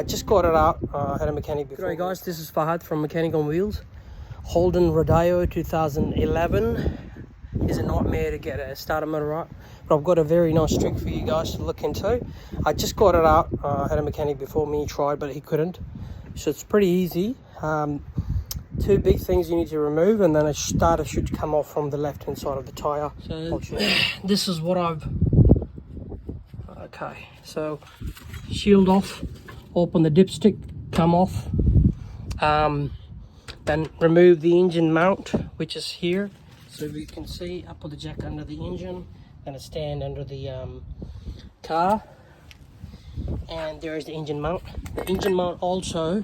I just got it out. I had a mechanic before. G'day guys, this is Fahad from Mechanic on Wheels. Holden Rodeo 2011 is a nightmare to get a starter motor right, but I've got a very nice trick for you guys to look into. I just got it out. I had a mechanic before me, he tried, but he couldn't. So it's pretty easy. Two big things you need to remove, and then a starter should come off from the left hand side of the tire. So this is what I've so shield off, open the dipstick, come off, then remove the engine mount, which is here. So you can see I put the jack under the engine and a stand under the car, and there is the engine mount. The engine mount also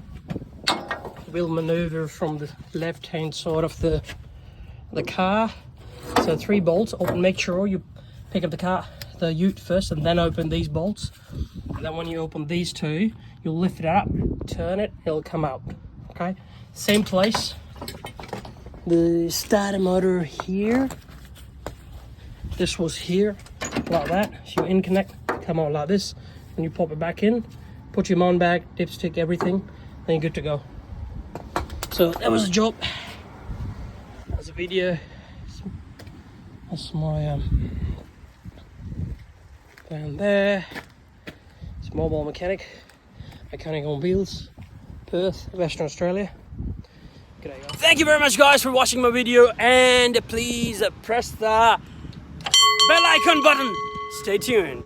will maneuver from the left hand side of the car. So 3 bolts open. Make sure you pick up the ute first and then open these bolts, and then when you open these 2, you'll lift it up, turn it, it'll come out. Okay, same place. The starter motor here, this was here like that. So you connect, come out like this, and you pop it back in, put your mount back, dipstick, everything, then you're good to go. So that was the job. That's a video. That's my down there. It's mobile mechanic on wheels, Perth, Western Australia. G'day guys. Thank you very much guys for watching my video, and please press the bell icon button. Stay tuned.